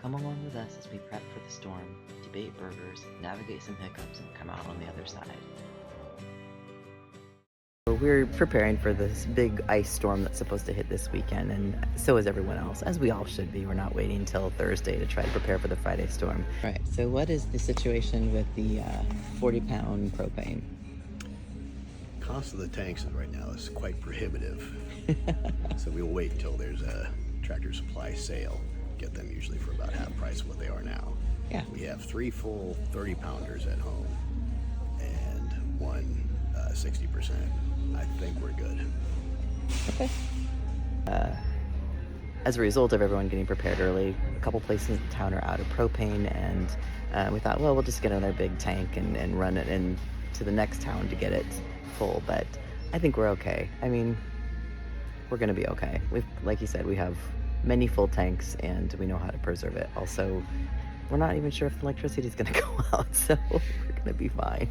Come along with us as we prep for the storm, debate burgers, navigate some hiccups, and come out on the other side. We're preparing for this big ice storm that's supposed to hit this weekend, and so is everyone else, as we all should be. We're not waiting until Thursday to try to prepare for the Friday storm. All right, so what is the situation with the 40-pound propane? Cost of the tanks right now is quite prohibitive. So we will wait until there's a Tractor Supply sale. Get them usually for about half price of what they are now. Yeah. We have 3 full 30-pounders at home and one 60%. I think we're good. Okay. As a result of everyone getting prepared early, a couple places in town are out of propane, and we thought, well, we'll just get another big tank and run it into the next town to get it full. But I think we're okay. I mean, we're gonna be okay. Like you said, we have many full tanks and we know how to preserve it. Also, we're not even sure if the electricity is gonna go out, so we're gonna be fine.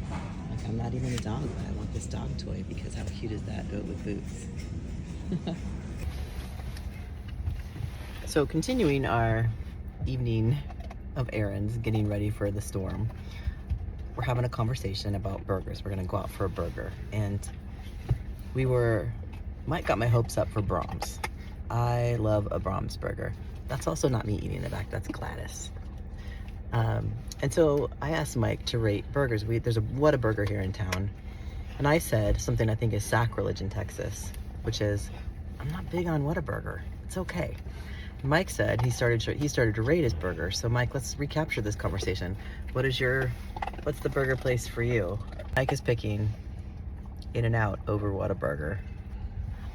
Like, I'm not even a dog, but I want this dog toy because how cute is that goat with boots? So continuing our evening of errands, getting ready for the storm, we're having a conversation about burgers. We're gonna go out for a burger, and Mike got my hopes up for Brahms. I love a Brahms burger. That's also not me eating it back, that's Gladys. And so I asked Mike to rate burgers. There's a Whataburger here in town, and I said something I think is sacrilege in Texas, which is, I'm not big on Whataburger. It's okay. Mike said he started to rate his burger. So Mike, let's recapture this conversation. What's the burger place for you? Mike is picking In-N-Out over Whataburger.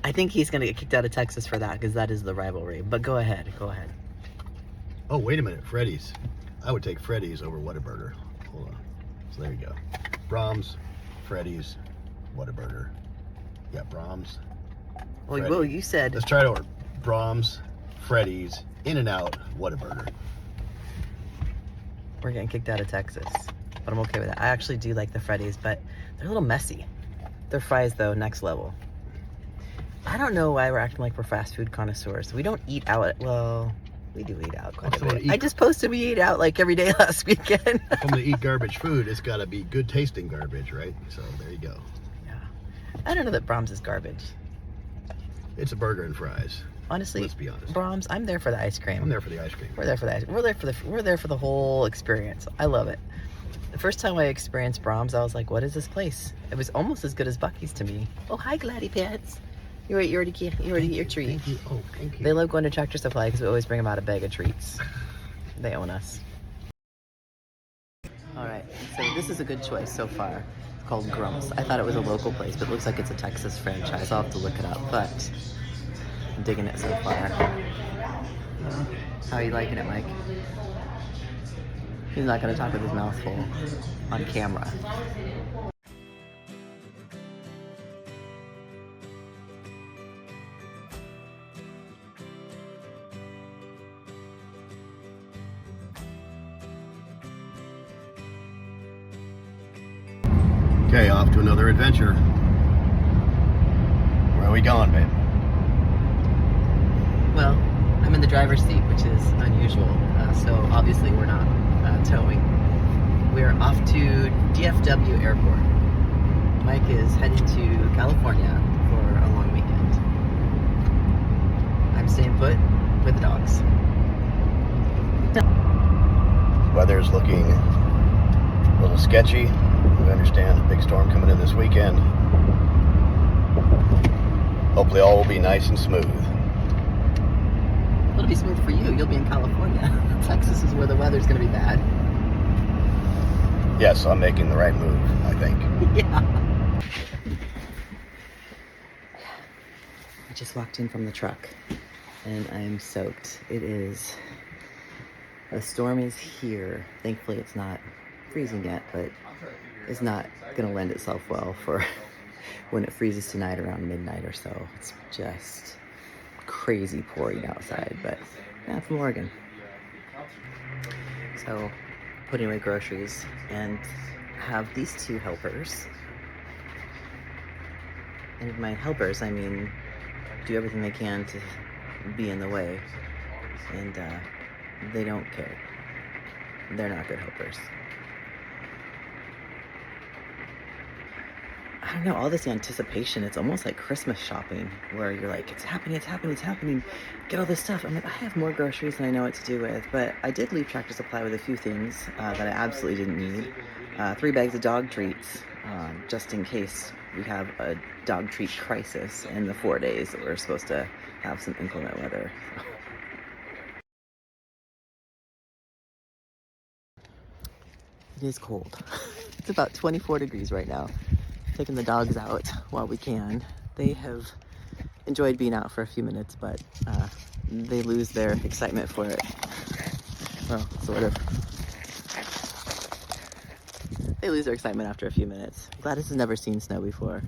I think he's gonna get kicked out of Texas for that because that is the rivalry. But go ahead. Oh, wait a minute, Freddy's. I would take Freddy's over Whataburger. Hold on. So there you go. Brahms, Freddy's, Whataburger. Yeah, Brahms. Well, you said. Let's try it over. Brahms, Freddy's, In-N-Out, Whataburger. We're getting kicked out of Texas, but I'm okay with that. I actually do like the Freddy's, but they're a little messy. Their fries, though, next level. I don't know why we're acting like we're fast food connoisseurs. We don't eat out. Well, we do eat out quite a bit. I just posted we ate out like every day last weekend. If I'm gonna eat garbage food, it's gotta be good tasting garbage, right? So there you go. Yeah. I don't know that Brahms is garbage. It's a burger and fries. Honestly, let's be honest. Brahms, I'm there for the ice cream. I'm there for the ice cream. We're there for the ice cream. We're there for the whole experience. I love it. The first time I experienced Brahms, I was like, what is this place? It was almost as good as Buc-ee's to me. Oh, hi, Gladdy Pets. You already get your treat. Thank you. Oh, thank you. They love going to Tractor Supply because we always bring them out a bag of treats. They own us. All right, so this is a good choice so far. It's called Grumps. I thought it was a local place, but it looks like it's a Texas franchise. I'll have to look it up, but I'm digging it so far. How are you liking it, Mike? He's not going to talk with his mouth full on camera. Okay, off to another adventure. Where are we going, babe? Well, I'm in the driver's seat, which is unusual. So obviously we're not towing. We're off to DFW Airport. Mike is headed to California for a long weekend. I'm staying put with the dogs. Weather's looking a little sketchy. We understand a big storm coming in this weekend. Hopefully all will be nice and smooth. It'll be smooth for you. You'll be in California. Texas is where the weather's going to be bad. Yes, I'm making the right move, I think. Yeah. I just walked in from the truck and I'm soaked. The storm is here. Thankfully it's not freezing yet, but it's not going to lend itself well for when it freezes tonight around midnight or so. It's just crazy pouring outside, but yeah, from Oregon. So, putting away groceries and have these two helpers. And by helpers, I mean do everything they can to be in the way. And They don't care. They're not good helpers. I don't know, all this anticipation, it's almost like Christmas shopping, where you're like, it's happening, it's happening, it's happening, get all this stuff. I'm like, I have more groceries than I know what to do with, but I did leave Tractor Supply with a few things that I absolutely didn't need. 3 bags of dog treats, just in case we have a dog treat crisis in the 4 days that we're supposed to have some inclement weather. It is cold. It's about 24 degrees right now. Taking the dogs out while we can. They have enjoyed being out for a few minutes, but they lose their excitement for it. Well, sort of. They lose their excitement after a few minutes. Gladys has never seen snow before,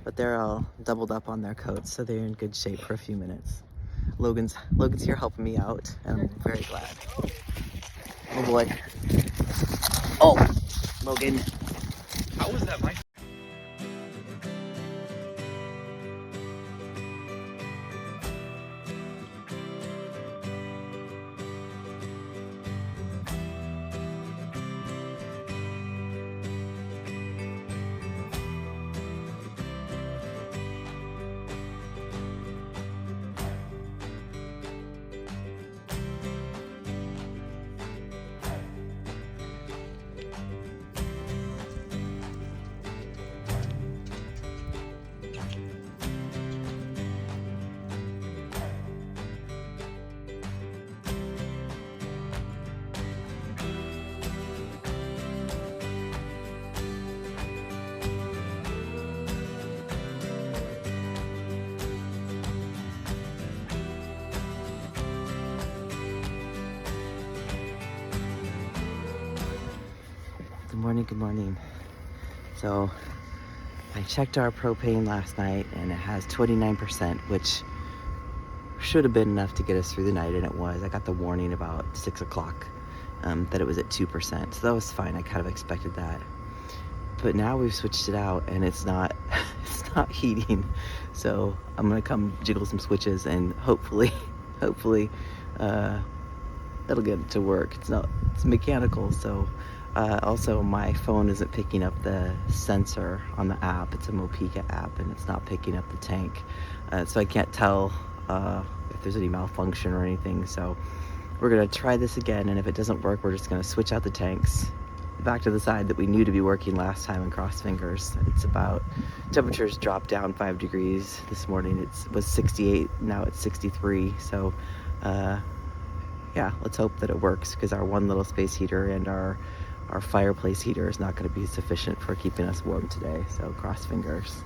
but they're all doubled up on their coats, so they're in good shape for a few minutes. Logan's here helping me out, and I'm very glad. Oh boy. Oh, Logan. How was that my Good morning, good morning. So I checked our propane last night and it has 29%, which should have been enough to get us through the night, and it was. I got the warning about 6 o'clock that it was at 2%, so that was fine. I kind of expected that. But now we've switched it out and it's not it's not heating. So I'm gonna come jiggle some switches and hopefully it'll get it to work. It's mechanical, so also my phone isn't picking up the sensor on the app. It's a Mopica app and it's not picking up the tank, so I can't tell if there's any malfunction or anything. So we're gonna try this again, and if it doesn't work, we're just gonna switch out the tanks back to the side that we knew to be working last time and cross fingers. It's about, temperatures dropped down 5 degrees this morning. It was 68, now it's 63. So yeah, let's hope that it works, because our one little space heater and our fireplace heater is not going to be sufficient for keeping us warm today. So cross fingers.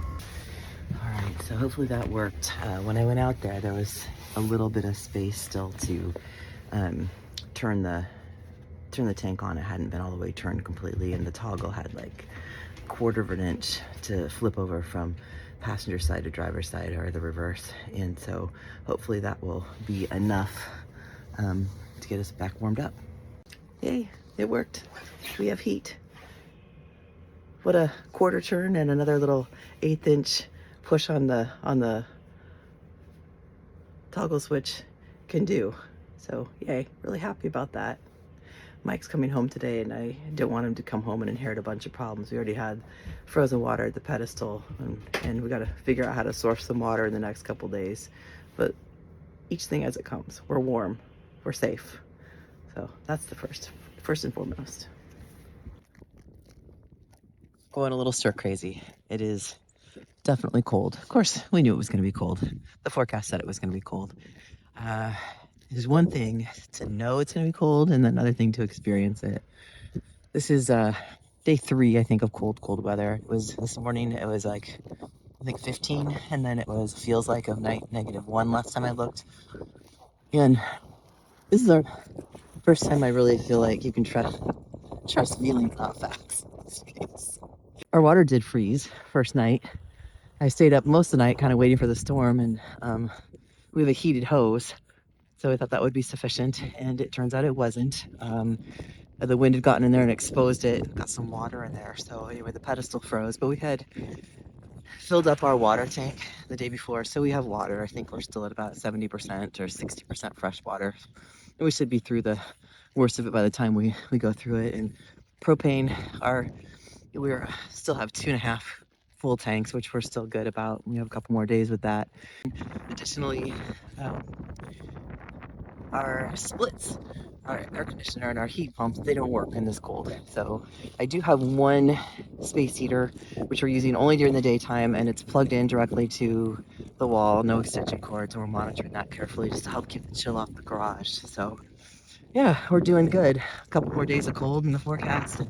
All right, so hopefully that worked. When I went out there was a little bit of space still to turn the tank on. It hadn't been all the way turned completely, and the toggle had like 1/4 of an inch to flip over from passenger side to driver's side, or the reverse. And so hopefully that will be enough to get us back warmed up. Yay, it worked. We have heat. What a 1/4 turn and another little 1/8 inch push on the toggle switch can do. So yay, really happy about that. Mike's coming home today, and I don't want him to come home and inherit a bunch of problems. We already had frozen water at the pedestal, and we got to figure out how to source some water in the next couple days. But each thing as it comes. We're warm, we're safe. So that's the first and foremost. Going a little stir crazy. It is definitely cold. Of course, we knew it was going to be cold. The forecast said it was going to be cold. There's one thing to know it's going to be cold, and another thing to experience it. This is day 3, I think, of cold weather. It was this morning. It was like, I think 15, and then it feels like of night -1 last time I looked. And this is our first time I really feel like you can trust feelings, not facts. Our water did freeze first night. I stayed up most of the night kind of waiting for the storm, and we have a heated hose, so I thought that would be sufficient, and it turns out it wasn't. The wind had gotten in there and exposed it, got some water in there. So anyway, the pedestal froze, but we had filled up our water tank the day before, so we have water. I think we're still at about 70% or 60% fresh water. And we should be through the worst of it by the time we go through it. And propane, we still have 2.5 full tanks, which we're still good about. We have a couple more days with that. Additionally, our splits, our air conditioner and our heat pumps, they don't work in this cold. So I do have one space heater, which we're using only during the daytime, and it's plugged in directly to the wall, no extension cords, and we're monitoring that carefully just to help keep the chill off the garage. So yeah, we're doing good. A couple more days of cold in the forecast,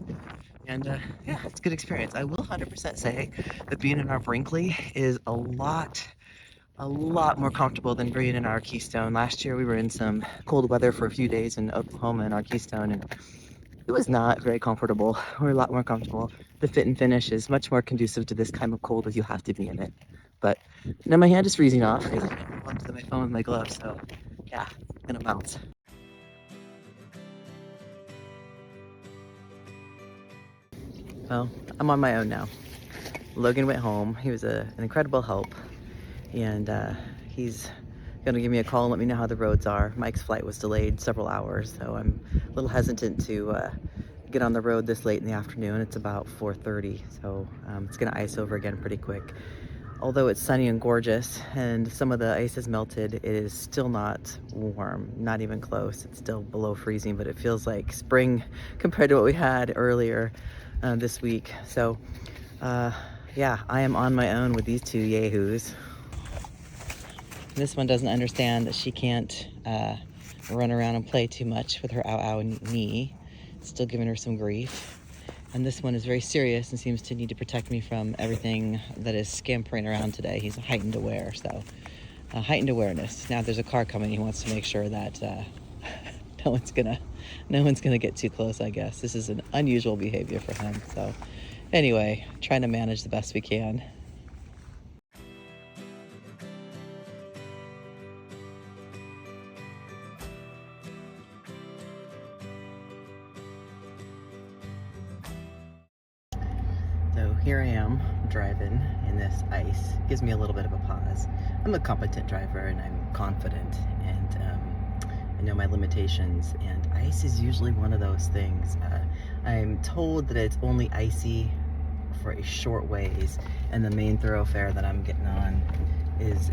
and yeah, it's a good experience. I will 100% say that being in our Brinkley is a lot more comfortable than being in our Keystone. Last year we were in some cold weather for a few days in Oklahoma in our Keystone, and it was not very comfortable. We're a lot more comfortable. The fit and finish is much more conducive to this kind of cold as you have to be in it. But now my hand is freezing off because I can't hold onto my phone with my gloves, so yeah, I'm gonna bounce. Well, I'm on my own now. Logan went home. He was an incredible help, and he's gonna give me a call and let me know how the roads are. Mike's flight was delayed several hours, so I'm a little hesitant to get on the road this late in the afternoon. It's about 4:30, so it's gonna ice over again pretty quick. Although it's sunny and gorgeous and some of the ice has melted, it is still not warm, not even close. It's still below freezing, but it feels like spring compared to what we had earlier this week. So yeah, I am on my own with these two yahoos. This one doesn't understand that she can't run around and play too much with her ow knee. Still giving her some grief. And this one is very serious and seems to need to protect me from everything that is scampering around today. He's heightened aware, so heightened awareness. Now there's a car coming. He wants to make sure that no one's gonna get too close, I guess. This is an unusual behavior for him. So anyway, trying to manage the best we can. So here I am driving in this ice. Gives me a little bit of a pause. I'm a competent driver and I'm confident, and I know my limitations, and ice is usually one of those things. I'm told that it's only icy for a short ways, and the main thoroughfare that I'm getting on is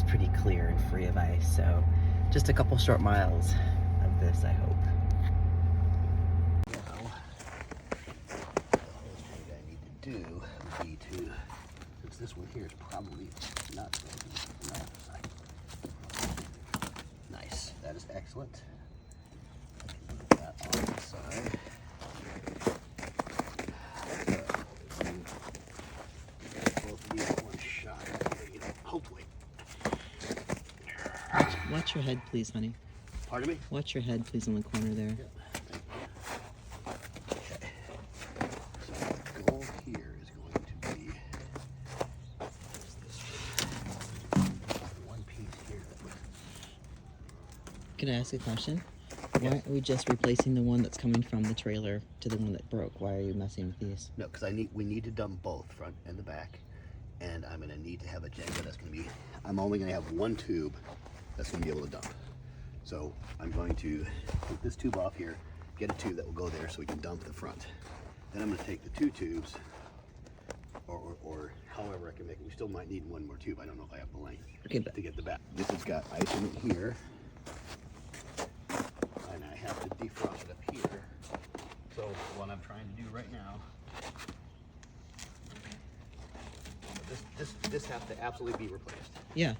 pretty clear and free of ice. So just a couple short miles of this, I hope. Do would be to, since this one here is probably not going to be on the side. Nice, that is excellent. I can put that on the side. Both of these at one shot, hopefully. Watch your head, please, honey. Pardon me? Watch your head, please, in the corner there. Yeah. Can I ask a question? Why aren't we just replacing the one that's coming from the trailer to the one that broke? Why are you messing with these? No, because we need to dump both, front and the back, and I'm going to need to have a Jenga that's going to be, I'm only going to have one tube that's going to be able to dump. So I'm going to take this tube off here, get a tube that will go there so we can dump the front. Then I'm going to take the two tubes, or however I can make it. We still might need one more tube. I don't know if I have the length to get the back. This has got ice in it here. And I have to defrost it up here. So what I'm trying to do right now, this has to absolutely be replaced. Yeah.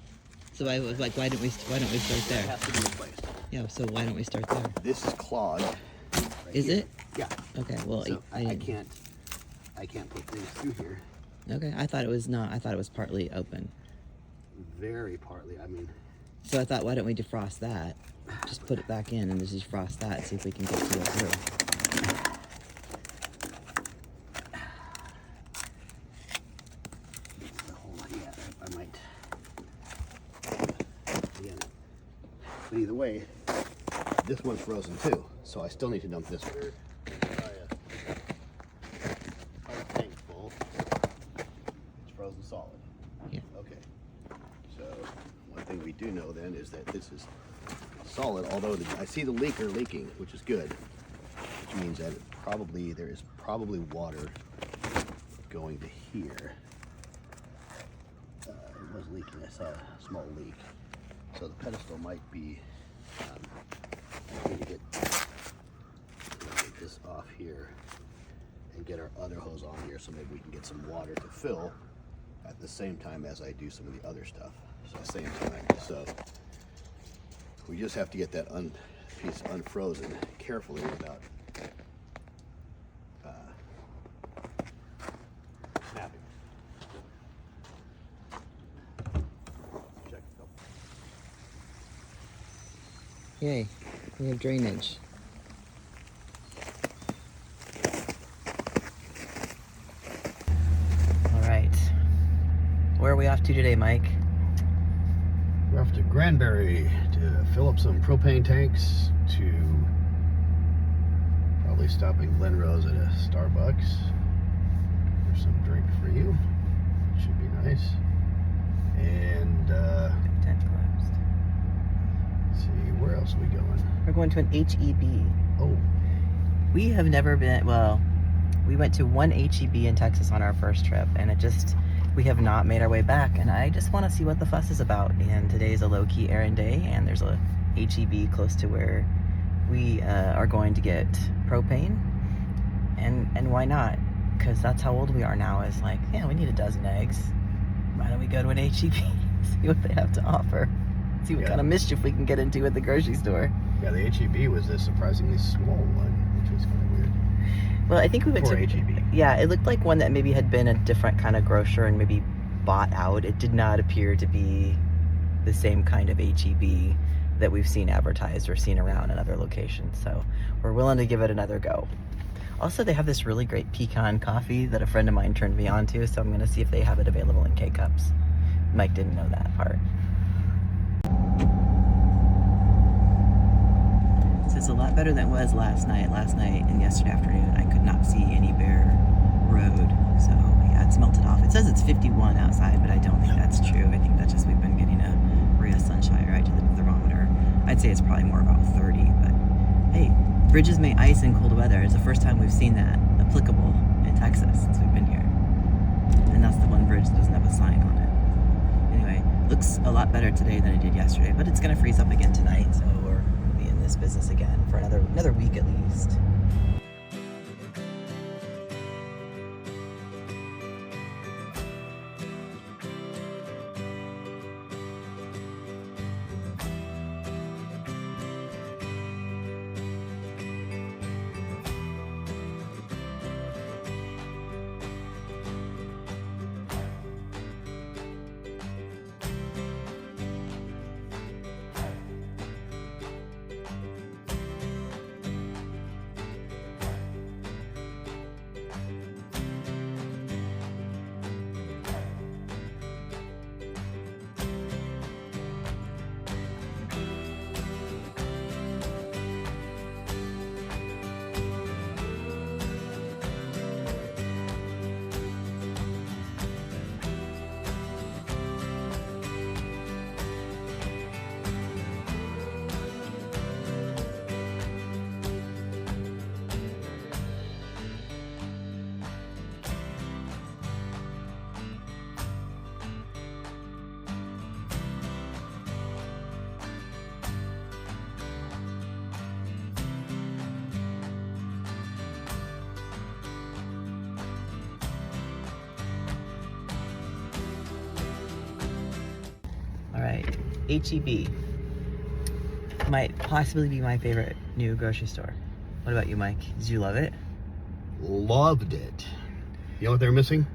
So I was like, why don't we start there? It has to be replaced. Yeah. So why don't we start there? This is clogged. Right is here. it? Yeah. Okay. Well, so I can't put things through here. Okay. I thought it was not. I thought it was partly open. Very partly. I mean. So I thought, why don't we defrost that? Just put it back in and just defrost that. See if we can get to it through. Yeah, I might. Again, but either way, this one's frozen too, so I still need to dump this one. Tank full. It's frozen solid. Yeah. Okay. So one thing we do know then is that this is solid, although I see the leaker leaking, which is good, which means that there is probably water going to here. It was leaking. I saw a small leak, so the pedestal might be. I need to get this off here and get our other hose on here, so maybe we can get some water to fill at the same time as I do some of the other stuff. So at the same time, so we just have to get that piece unfrozen carefully without snapping. Check. Yay, we have drainage. All right, where are we off to today, Mike? We're off to Granbury to fill up some propane tanks, to probably stop in Glen Rose at a Starbucks for some drink for you. Should be nice. And Tent collapsed. let's see, where else are we going? We're going to an HEB. Oh, We have never been, well, we went to one HEB in Texas on our first trip, and we have not made our way back, and I just want to see what the fuss is about. And today is a low-key errand day, and there's a HEB close to where we are going to get propane, and why not? Because that's how old we are now. Is like, yeah, we need a dozen eggs. Why don't we go to an HEB, see what they have to offer, see what kind of mischief we can get into at the grocery store. yeah, the HEB was a surprisingly small one, which was kind of weird. Well, I think we went For to HEB. Yeah, it looked like one that maybe had been a different kind of grocer and maybe bought out. It did not appear to be the same kind of HEB that we've seen advertised or seen around in other locations. So we're willing to give it another go. Also, they have this really great pecan coffee that a friend of mine turned me on to, so I'm going to see if they have it available in K-Cups. Mike didn't know that part. So it's a lot better than it was last night. Last night and yesterday afternoon, I could not see any bare road. So yeah, it's melted off. It says it's 51 outside, but I don't think that's true. I think that's just we've been getting a ray of sunshine right to the thermometer. I'd say it's probably more about 30, but hey, bridges may ice in cold weather. It's the first time we've seen that applicable in Texas since we've been here. And that's the one bridge that doesn't have a sign on it. Anyway, looks a lot better today than it did yesterday, but it's gonna freeze up again tonight, so we're gonna be in this business again for another week at least. All right, HEB might possibly be my favorite new grocery store. What about you, Mike? Did you love it? Loved it. You know what they're missing?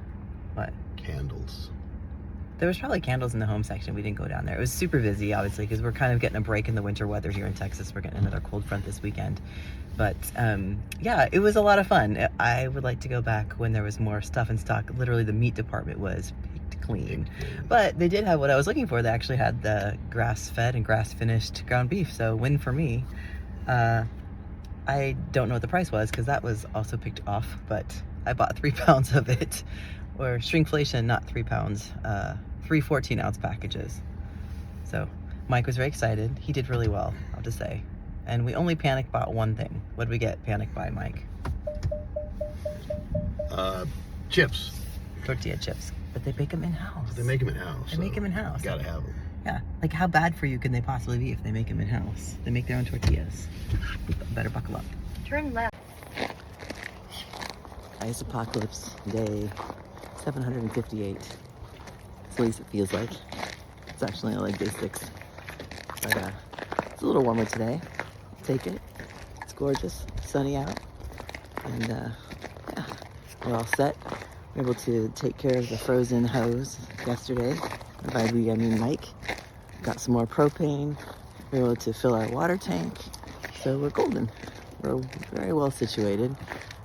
What? Candles. There was probably candles in the home section. We didn't go down there. It was super busy, obviously, because we're kind of getting a break in the winter weather here in Texas. We're getting another cold front this weekend. But yeah, it was a lot of fun. I would like to go back when there was more stuff in stock. Literally, the meat department was picked clean. But they did have what I was looking for. They actually had the grass-fed and grass-finished ground beef. So win for me. I don't know what the price was because that was also picked off. But I bought 3 pounds of it. Or shrinkflation, not 3 pounds. 3 14-ounce packages. So Mike was very excited. He did really well. I'll to say. And we only panic bought one thing. What did we get panic buy, Mike? Chips. Tortilla chips. But they bake them in-house. They make them in house. They make them in-house. Gotta have them. Yeah. Like, how bad for you can they possibly be if they make them in-house? They make their own tortillas. Better buckle up. Turn left. IceApocalypse day 758. At least it feels like. It's actually only day 6. But it's a little warmer today. I'll take it. It's gorgeous. Sunny out. And yeah, we're all set. We were able to take care of the frozen hose yesterday. And by we, I mean Mike. Got some more propane. We were able to fill our water tank. So we're golden. We're very well situated.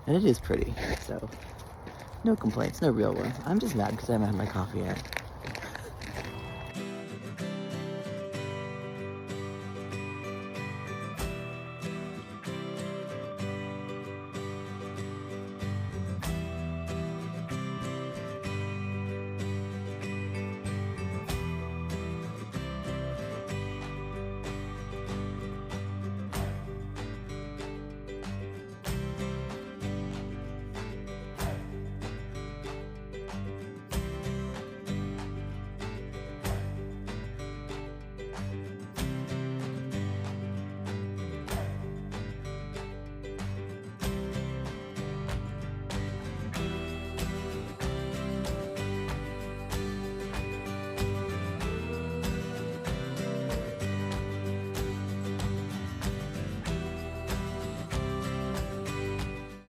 And it is pretty. So no complaints, no real ones. I'm just mad because I haven't had my coffee yet.